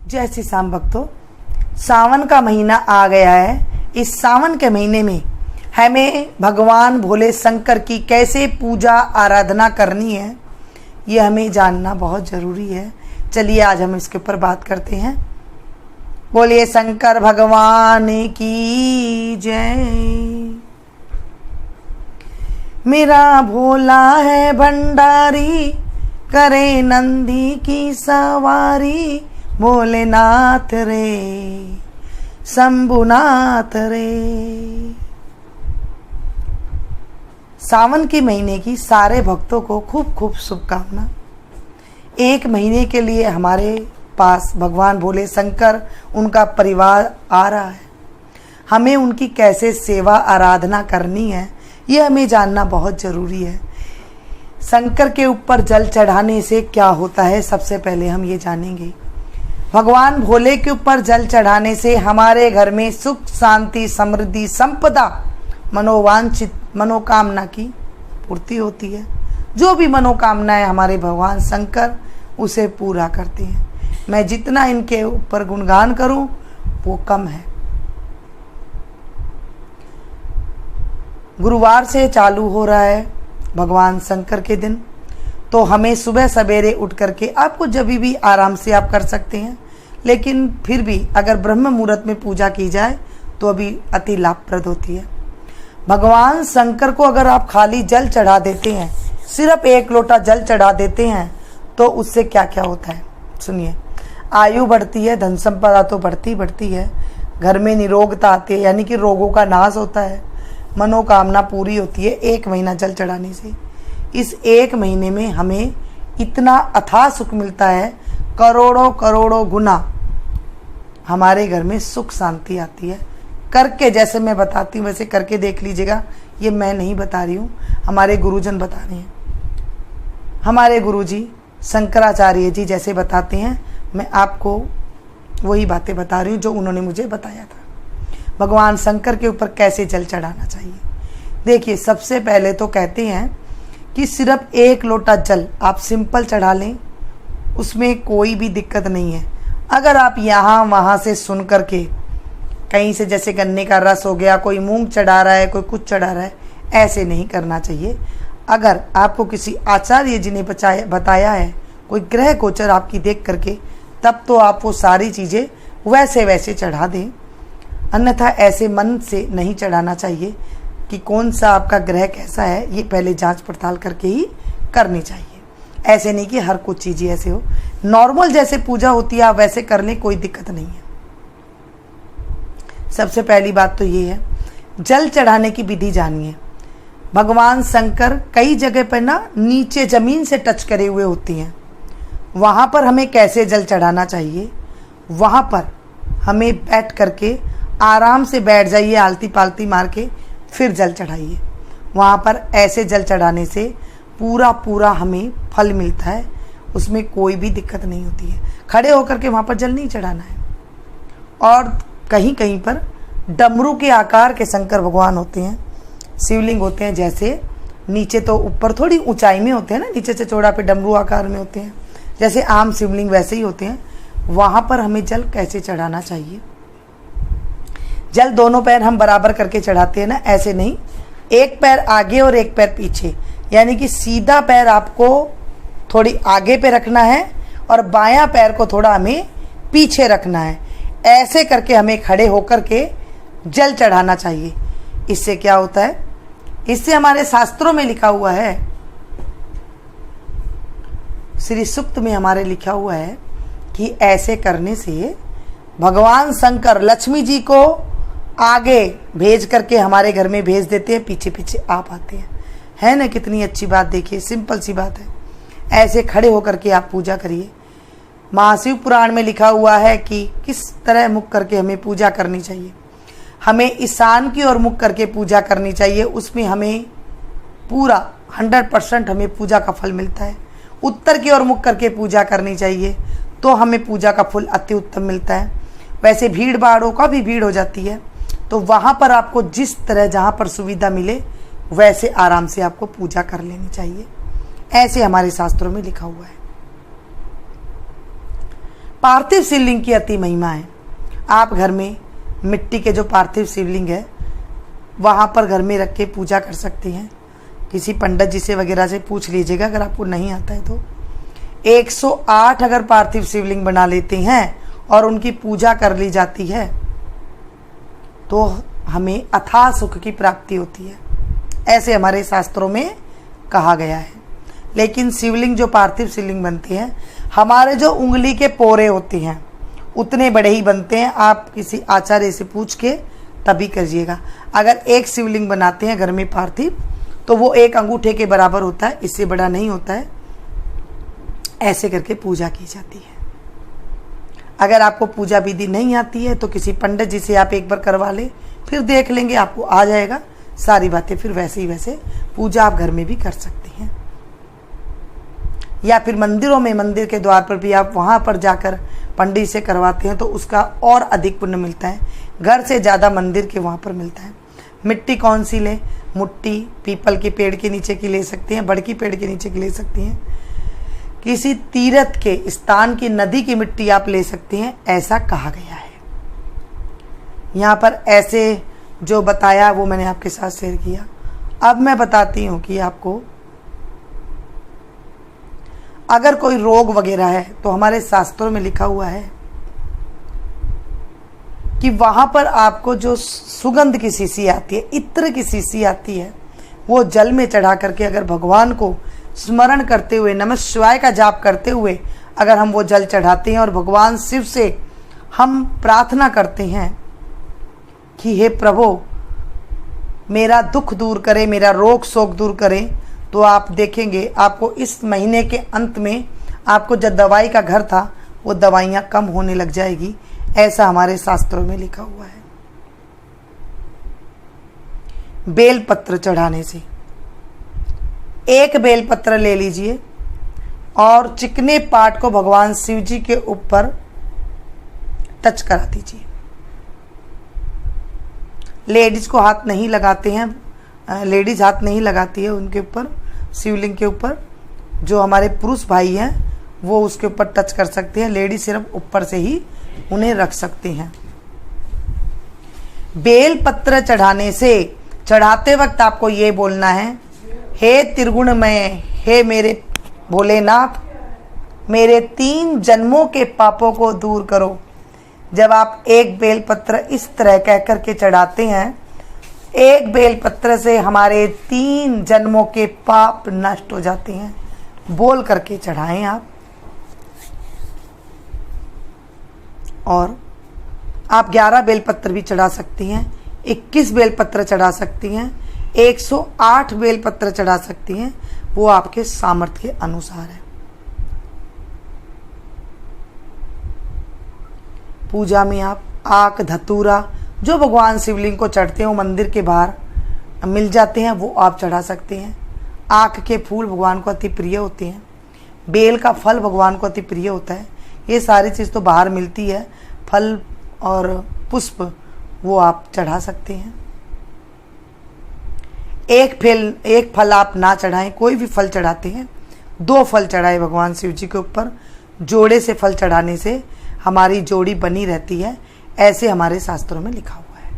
जय श्री श्याम भक्तों, सावन का महीना आ गया है। इस सावन के महीने में हमें भगवान भोले शंकर की कैसे पूजा आराधना करनी है, ये हमें जानना बहुत ज़रूरी है। चलिए आज हम इसके ऊपर बात करते हैं। बोलिए शंकर भगवान की जय। मेरा भोला है भंडारी, करे नंदी की सवारी, भोलेनाथ रे शंभुनाथ रे। सावन के महीने की सारे भक्तों को खूब खूब शुभकामना। एक महीने के लिए हमारे पास भगवान भोले शंकर, उनका परिवार आ रहा है। हमें उनकी कैसे सेवा आराधना करनी है, ये हमें जानना बहुत ज़रूरी है। शंकर के ऊपर जल चढ़ाने से क्या होता है, सबसे पहले हम ये जानेंगे। भगवान भोले के ऊपर जल चढ़ाने से हमारे घर में सुख शांति समृद्धि संपदा मनोवांछित मनोकामना की पूर्ति होती है। जो भी मनोकामनाएं हमारे भगवान शंकर उसे पूरा करते हैं। मैं जितना इनके ऊपर गुणगान करूं वो कम है। गुरुवार से चालू हो रहा है भगवान शंकर के दिन, तो हमें सुबह सवेरे उठ करके, आपको जब भी आराम से आप कर सकते हैं, लेकिन फिर भी अगर ब्रह्म मुहूर्त में पूजा की जाए तो अभी अति लाभप्रद होती है। भगवान शंकर को अगर आप खाली जल चढ़ा देते हैं, सिर्फ एक लोटा जल चढ़ा देते हैं, तो उससे क्या क्या होता है सुनिए। आयु बढ़ती है, धन संपदा तो बढ़ती है, घर में निरोगता आती है, यानी कि रोगों का नाश होता है, मनोकामना पूरी होती है एक महीना जल चढ़ाने से। इस एक महीने में हमें इतना अथाह सुख मिलता है, करोड़ों करोड़ों गुना हमारे घर में सुख शांति आती है। करके जैसे मैं बताती हूँ वैसे करके देख लीजिएगा। ये मैं नहीं बता रही हूँ, हमारे गुरुजन बता रहे हैं। हमारे गुरुजी शंकराचार्य जी जैसे बताते हैं, मैं आपको वही बातें बता रही हूँ जो उन्होंने मुझे बताया था। भगवान शंकर के ऊपर कैसे जल चढ़ाना चाहिए। देखिए, सबसे पहले तो कहते हैं कि सिर्फ एक लोटा जल आप सिंपल चढ़ा लें, उसमें कोई भी दिक्कत नहीं है। अगर आप यहाँ वहाँ से सुन करके कहीं से, जैसे गन्ने का रस हो गया, कोई मूंग चढ़ा रहा है, कोई कुछ चढ़ा रहा है, ऐसे नहीं करना चाहिए। अगर आपको किसी आचार्य जी ने बताया है, कोई ग्रह गोचर आपकी देख करके, तब तो आप वो सारी चीज़ें वैसे वैसे चढ़ा दें। अन्यथा ऐसे मन से नहीं चढ़ाना चाहिए कि कौन सा आपका ग्रह कैसा है, ये पहले जांच पड़ताल करके ही करनी चाहिए। ऐसे नहीं कि हर कुछ चीज़ें ऐसे हो। नॉर्मल जैसे पूजा होती है आप वैसे कर लें, कोई दिक्कत नहीं है। सबसे पहली बात तो ये है, जल चढ़ाने की विधि जानिए। भगवान शंकर कई जगह पर ना नीचे ज़मीन से टच करे हुए होती हैं, वहाँ पर हमें कैसे जल चढ़ाना चाहिए। वहाँ पर हमें बैठ करके आराम से बैठ जाइए, आलती पालती मार के फिर जल चढ़ाइए। वहाँ पर ऐसे जल चढ़ाने से पूरा हमें फल मिलता है, उसमें कोई भी दिक्कत नहीं होती है। खड़े होकर के वहाँ पर जल नहीं चढ़ाना है। और कहीं कहीं पर डमरू के आकार के शंकर भगवान होते हैं, शिवलिंग होते हैं। जैसे नीचे तो ऊपर थोड़ी ऊंचाई में होते हैं ना, नीचे से चौड़ा पे डमरू आकार में होते हैं, जैसे आम शिवलिंग वैसे ही होते हैं। वहाँ पर हमें जल कैसे चढ़ाना चाहिए। जल दोनों पैर हम बराबर करके चढ़ाते हैं ना, ऐसे नहीं, एक पैर आगे और एक पैर पीछे, यानी कि सीधा पैर आपको थोड़ी आगे पे रखना है और बायां पैर को थोड़ा हमें पीछे रखना है। ऐसे करके हमें खड़े होकर के जल चढ़ाना चाहिए। इससे क्या होता है, इससे हमारे शास्त्रों में लिखा हुआ है, श्री सूक्त में हमारे लिखा हुआ है कि ऐसे करने से भगवान शंकर लक्ष्मी जी को आगे भेज करके हमारे घर में भेज देते हैं, पीछे पीछे आप आते हैं। है ना, कितनी अच्छी बात। देखिए, सिंपल सी बात है। ऐसे खड़े होकर के आप पूजा करिए। महाशिव पुराण में लिखा हुआ है कि किस तरह मुख करके हमें पूजा करनी चाहिए। हमें ईशान की ओर मुख करके पूजा करनी चाहिए, उसमें हमें पूरा 100% हमें पूजा का फल मिलता है। उत्तर की ओर मुख करके पूजा करनी चाहिए, तो हमें पूजा का फल अति उत्तम मिलता है। वैसे भीड़ भाड़ों का भी भीड़ हो जाती है, तो वहाँ पर आपको जिस तरह जहाँ पर सुविधा मिले वैसे आराम से आपको पूजा कर लेनी चाहिए। ऐसे हमारे शास्त्रों में लिखा हुआ है। पार्थिव शिवलिंग की अति महिमा है। आप घर में मिट्टी के जो पार्थिव शिवलिंग है वहाँ पर घर में रख के पूजा कर सकते हैं। किसी पंडित जी से वगैरह से पूछ लीजिएगा अगर आपको नहीं आता है तो। 108 अगर पार्थिव शिवलिंग बना लेते हैं और उनकी पूजा कर ली जाती है तो हमें अथाह सुख की प्राप्ति होती है, ऐसे हमारे शास्त्रों में कहा गया है। लेकिन शिवलिंग जो पार्थिव शिवलिंग बनते हैं हमारे जो उंगली के पोरे होते हैं उतने बड़े ही बनते हैं। आप किसी आचार्य से पूछ के तभी करिएगा। अगर एक शिवलिंग बनाते हैं घर में पार्थिव तो वो एक अंगूठे के बराबर होता है, इससे बड़ा नहीं होता है। ऐसे करके पूजा की जाती है। अगर आपको पूजा विधि नहीं आती है तो किसी पंडित जी से आप एक बार करवा लें, फिर देख लेंगे आपको आ जाएगा सारी बातें, फिर वैसे ही वैसे पूजा आप घर में भी कर सकते हैं। या फिर मंदिरों में, मंदिर के द्वार पर भी आप वहाँ पर जाकर पंडित से करवाते हैं तो उसका और अधिक पुण्य मिलता है, घर से ज़्यादा मंदिर के वहाँ पर मिलता है। मिट्टी कौन सी लें? मुट्ठी पीपल के पेड़ के नीचे की ले सकते हैं, बड़की पेड़ के नीचे की ले सकती हैं, किसी तीर्थ के स्थान की नदी की मिट्टी आप ले सकते हैं, ऐसा कहा गया है। यहाँ पर ऐसे जो बताया वो मैंने आपके साथ शेयर किया। अब मैं बताती हूँ कि आपको अगर कोई रोग वगैरह है तो हमारे शास्त्रों में लिखा हुआ है कि वहाँ पर आपको जो सुगंध की शीशी आती है, इत्र की शीशी आती है, वो जल में चढ़ा करके अगर भगवान को स्मरण करते हुए, नमः शिवाय का जाप करते हुए अगर हम वो जल चढ़ाते हैं और भगवान शिव से हम प्रार्थना करते हैं कि हे प्रभु मेरा दुख दूर करे, मेरा रोग शोक दूर करें, तो आप देखेंगे आपको इस महीने के अंत में आपको जो दवाई का घर था वो दवाइयाँ कम होने लग जाएगी, ऐसा हमारे शास्त्रों में लिखा हुआ है। बेलपत्र चढ़ाने से, एक बेलपत्र ले लीजिए और चिकने पार्ट को भगवान शिव जी के ऊपर टच करा दीजिए। लेडीज को हाथ नहीं लगाते हैं, लेडीज हाथ नहीं लगाती है उनके ऊपर, शिवलिंग के ऊपर। जो हमारे पुरुष भाई हैं वो उसके ऊपर टच कर सकते हैं, लेडीज सिर्फ ऊपर से ही उन्हें रख सकते हैं। बेल पत्र चढ़ाने से, चढ़ाते वक्त आपको ये बोलना है, हे त्रिगुणमय, हे मेरे भोलेनाथ, मेरे 3 जन्मों के पापों को दूर करो। जब आप एक बेलपत्र इस तरह कह करके चढ़ाते हैं, एक बेलपत्र से हमारे 3 जन्मों के पाप नष्ट हो जाते हैं। बोल करके चढ़ाएं आप। और आप 11 बेलपत्र भी चढ़ा सकती हैं, 21 बेलपत्र चढ़ा सकती हैं, 108 बेलपत्र चढ़ा सकती हैं, वो आपके सामर्थ्य के अनुसार है। पूजा में आप आक, धतूरा, जो भगवान शिवलिंग को चढ़ते हैं वो मंदिर के बाहर मिल जाते हैं, वो आप चढ़ा सकते हैं। आक के फूल भगवान को अति प्रिय होते हैं, बेल का फल भगवान को अति प्रिय होता है। ये सारी चीज़ तो बाहर मिलती है, फल और पुष्प वो आप चढ़ा सकते हैं। एक फल आप ना चढ़ाएं, कोई भी फल चढ़ाते हैं 2 फल चढ़ाए भगवान शिव जी के ऊपर। जोड़े से फल चढ़ाने से हमारी जोड़ी बनी रहती है, ऐसे हमारे शास्त्रों में लिखा हुआ है।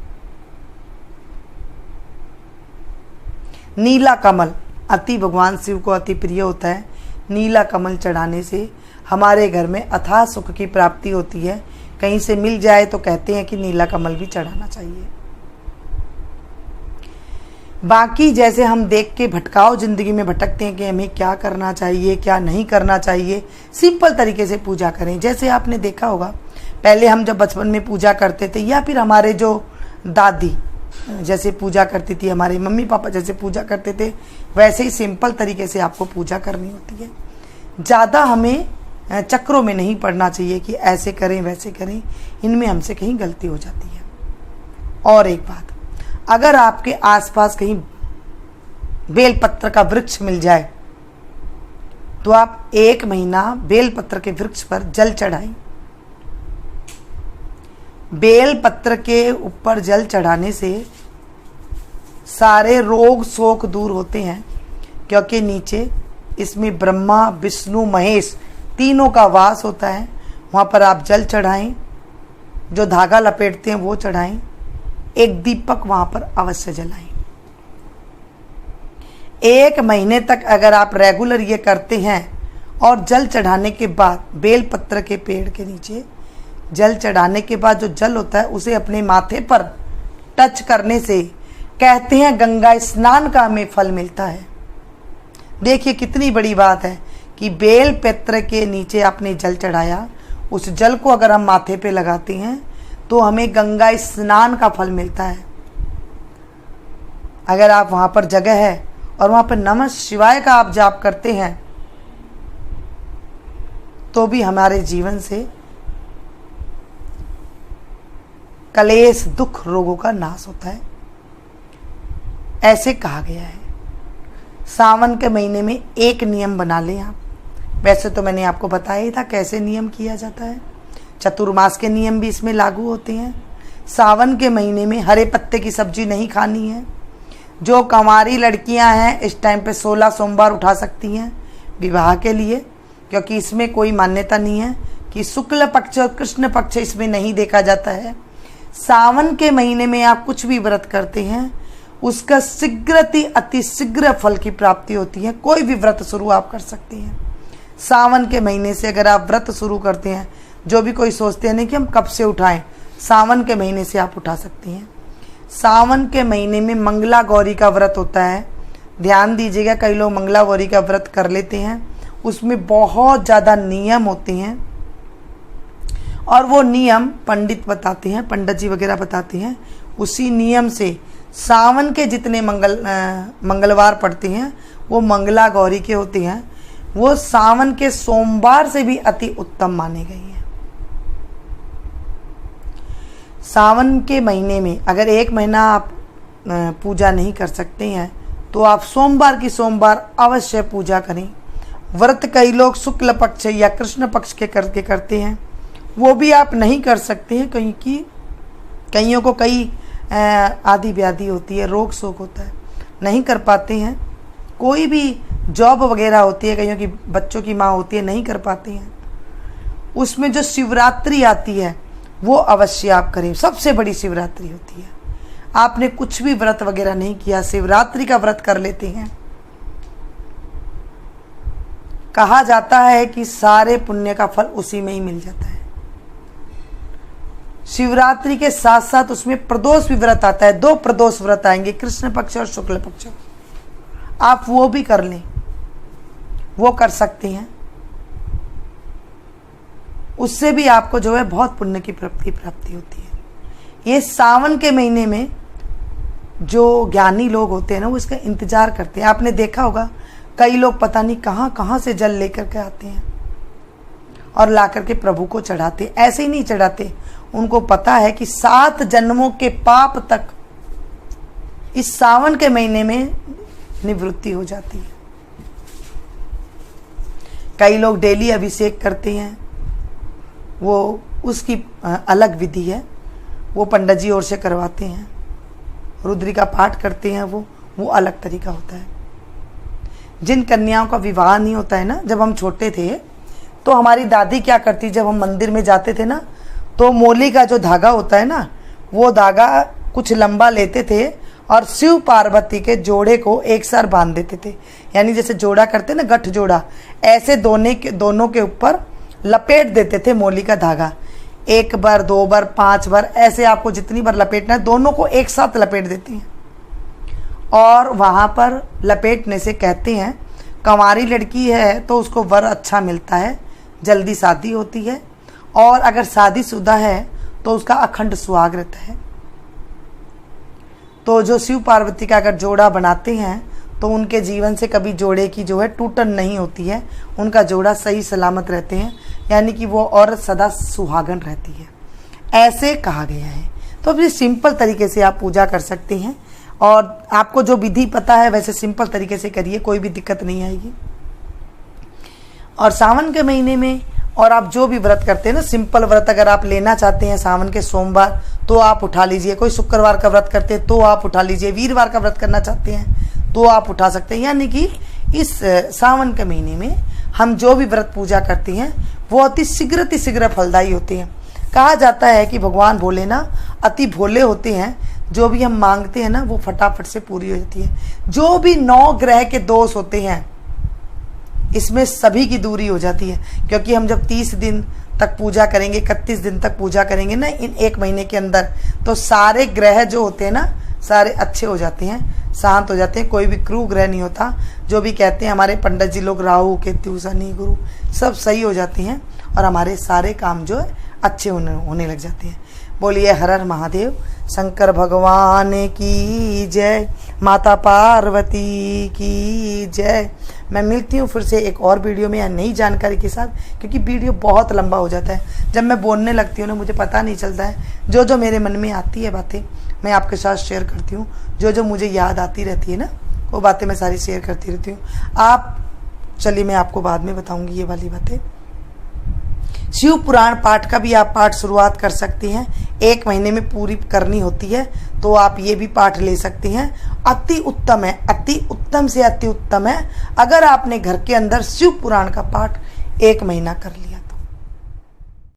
नीला कमल अति भगवान शिव को अति प्रिय होता है। नीला कमल चढ़ाने से हमारे घर में अथाह सुख की प्राप्ति होती है। कहीं से मिल जाए तो कहते हैं कि नीला कमल भी चढ़ाना चाहिए। बाकी जैसे हम देख के भटकाव जिंदगी में भटकते हैं कि हमें क्या करना चाहिए, क्या नहीं करना चाहिए, सिंपल तरीके से पूजा करें। जैसे आपने देखा होगा पहले हम जब बचपन में पूजा करते थे, या फिर हमारे जो दादी जैसे पूजा करती थी, हमारे मम्मी पापा जैसे पूजा करते थे, वैसे ही सिंपल तरीके से आपको पूजा करनी होती है। ज़्यादा हमें चक्रों में नहीं पड़ना चाहिए कि ऐसे करें वैसे करें, इनमें हमसे कहीं गलती हो जाती है। और एक बात, अगर आपके आसपास कहीं बेलपत्र का वृक्ष मिल जाए तो आप 1 महीना बेलपत्र के वृक्ष पर जल चढ़ाएं। बेलपत्र के ऊपर जल चढ़ाने से सारे रोग शोक दूर होते हैं, क्योंकि नीचे इसमें ब्रह्मा, विष्णु, महेश तीनों का वास होता है। वहाँ पर आप जल चढ़ाएं, जो धागा लपेटते हैं वो चढ़ाएं, एक दीपक वहाँ पर अवश्य जलाएं। 1 महीने तक अगर आप रेगुलर ये करते हैं और जल चढ़ाने के बाद बेल पत्र के पेड़ के नीचे जल चढ़ाने के बाद जो जल होता है उसे अपने माथे पर टच करने से कहते हैं गंगा स्नान का हमें फल मिलता है। देखिए कितनी बड़ी बात है कि बेल पत्र के नीचे आपने जल चढ़ाया, उस जल को अगर हम माथे पे लगाते हैं तो हमें गंगा स्नान का फल मिलता है। अगर आप वहाँ पर जगह है और वहाँ पर नमः शिवाय का आप जाप करते हैं तो भी हमारे जीवन से कलेश, दुख, रोगों का नाश होता है। ऐसे कहा गया है। सावन के महीने में एक नियम बना लें आप। वैसे तो मैंने आपको बताया ही था कैसे नियम किया जाता है। चतुर्मास के नियम भी इसमें लागू होते हैं। सावन के महीने में हरे पत्ते की सब्जी नहीं खानी है। जो कंवारी लड़कियां हैं इस टाइम पे 16 सोमवार उठा सकती हैं विवाह के लिए, क्योंकि इसमें कोई मान्यता नहीं है कि शुक्ल पक्ष और कृष्ण पक्ष इसमें नहीं देखा जाता है। सावन के महीने में आप कुछ भी व्रत करते हैं उसका शीघ्रति अति शीघ्र फल की प्राप्ति होती है। कोई भी व्रत शुरू आप कर सकते हैं। सावन के महीने से अगर आप व्रत शुरू करते हैं, जो भी कोई सोचते हैं नहीं कि हम कब से उठाएं, सावन के महीने से आप उठा सकते हैं। सावन के महीने में मंगला गौरी का व्रत होता है। ध्यान दीजिएगा, कई लोग मंगला गौरी का व्रत कर लेते हैं, उसमें बहुत ज़्यादा नियम होते हैं और वो नियम पंडित बताते हैं, पंडित जी वगैरह बताते हैं। उसी नियम से सावन के जितने मंगलवार पड़ते हैं वो मंगला गौरी के होते हैं। वो सावन के सोमवार से भी अति उत्तम माने गए हैं। सावन के महीने में अगर 1 महीना आप पूजा नहीं कर सकते हैं तो आप सोमवार की सोमवार अवश्य पूजा करें। व्रत कई लोग शुक्ल पक्ष या कृष्ण पक्ष के करके करते हैं, वो भी आप नहीं कर सकते हैं क्योंकि कईयों को कई आदि व्याधि होती है, रोग शोक होता है, नहीं कर पाते हैं। कोई भी जॉब वगैरह होती है, कईयों की बच्चों की माँ होती है, नहीं कर पाते हैं। उसमें जो शिवरात्रि आती है वो अवश्य आप करें। सबसे बड़ी शिवरात्रि होती है। आपने कुछ भी व्रत वगैरह नहीं किया, शिवरात्रि का व्रत कर लेते हैं, कहा जाता है कि सारे पुण्य का फल उसी में ही मिल जाता है। शिवरात्रि के साथ साथ उसमें प्रदोष भी व्रत आता है। 2 प्रदोष व्रत आएंगे, कृष्ण पक्ष और शुक्ल पक्ष। आप वो भी कर लें, वो कर सकते हैं। उससे भी आपको जो है बहुत पुण्य की प्राप्ति होती है। ये सावन के महीने में जो ज्ञानी लोग होते हैं ना, वो इसका इंतजार करते हैं। आपने देखा होगा कई लोग पता नहीं कहाँ कहाँ से जल लेकर के आते हैं और ला करके प्रभु को चढ़ाते। ऐसे ही नहीं चढ़ाते, उनको पता है कि 7 जन्मों के पाप तक इस सावन के महीने में निवृत्ति हो जाती है। कई लोग डेली अभिषेक करते हैं, वो उसकी अलग विधि है, वो पंडित जी ओर से करवाते हैं। रुद्री का पाठ करते हैं, वो अलग तरीका होता है। जिन कन्याओं का विवाह नहीं होता है ना, जब हम छोटे थे तो हमारी दादी क्या करती, जब हम मंदिर में जाते थे ना तो मोली का जो धागा होता है ना, वो धागा कुछ लंबा लेते थे और शिव पार्वती के जोड़े को एक साथ बांध देते थे। यानी जैसे जोड़ा करते ना, गठ जोड़ा, ऐसे दोनों के ऊपर लपेट देते थे मोली का धागा। 1 बार 2 बार 5 बार, ऐसे आपको जितनी बार लपेटना है, दोनों को एक साथ लपेट देते हैं। और वहाँ पर लपेटने से कहते हैं कंवारी लड़की है तो उसको वर अच्छा मिलता है, जल्दी शादी होती है, और अगर शादीशुदा है तो उसका अखंड सुहाग रहता है। तो जो शिव पार्वती का अगर जोड़ा बनाते हैं तो उनके जीवन से कभी जोड़े की जो है टूटन नहीं होती है, उनका जोड़ा सही सलामत रहते हैं, यानी कि वो औरत सदा सुहागन रहती है, ऐसे कहा गया है। तो अपनी सिंपल तरीके से आप पूजा कर सकते हैं और आपको जो विधि पता है वैसे सिंपल तरीके से करिए, कोई भी दिक्कत नहीं आएगी। और सावन के महीने में और आप जो भी व्रत करते हैं ना, सिंपल व्रत अगर आप लेना चाहते हैं सावन के सोमवार तो आप उठा लीजिए, कोई शुक्रवार का व्रत करते हैं तो आप उठा लीजिए, वीरवार का व्रत करना चाहते हैं तो आप उठा सकते हैं। यानी कि इस सावन के महीने में हम जो भी व्रत पूजा करते हैं वो अति शीघ्र फलदायी होते हैं। कहा जाता है कि भगवान भोले ना अति भोले होते हैं, जो भी हम मांगते हैं ना वो फटाफट से पूरी हो जाती है। जो भी 9 ग्रह के दोष होते हैं इसमें सभी की दूरी हो जाती है, क्योंकि हम जब 30 दिन तक पूजा करेंगे, 31 दिन तक पूजा करेंगे ना इन 1 महीने के अंदर, तो सारे ग्रह जो होते हैं ना सारे अच्छे हो जाते हैं, शांत हो जाते हैं, कोई भी क्रूर ग्रह नहीं होता। जो भी कहते हैं हमारे पंडित जी लोग, राहु केतु शनि गुरु सब सही हो जाते हैं और हमारे सारे काम जो है अच्छे होने लग जाते हैं। बोलिए हर हर महादेव, शंकर भगवान की जय, माता पार्वती की जय। मैं मिलती हूँ फिर से एक और वीडियो में या नई जानकारी के साथ, क्योंकि वीडियो बहुत लंबा हो जाता है। जब मैं बोलने लगती हूँ ना मुझे पता नहीं चलता है, जो जो मेरे मन में आती है बातें मैं आपके साथ शेयर करती हूँ, जो जो मुझे याद आती रहती है ना वो बातें मैं सारी शेयर करती रहती हूँ। आप चलिए मैं आपको बाद में बताऊँगी ये वाली बातें। शिव पुराण पाठ का भी आप पाठ शुरुआत कर सकते हैं, 1 महीने में पूरी करनी होती है, तो आप ये भी पाठ ले सकते हैं। अति उत्तम है, अति उत्तम से अति उत्तम है अगर आपने घर के अंदर शिव पुराण का पाठ 1 महीना कर लिया।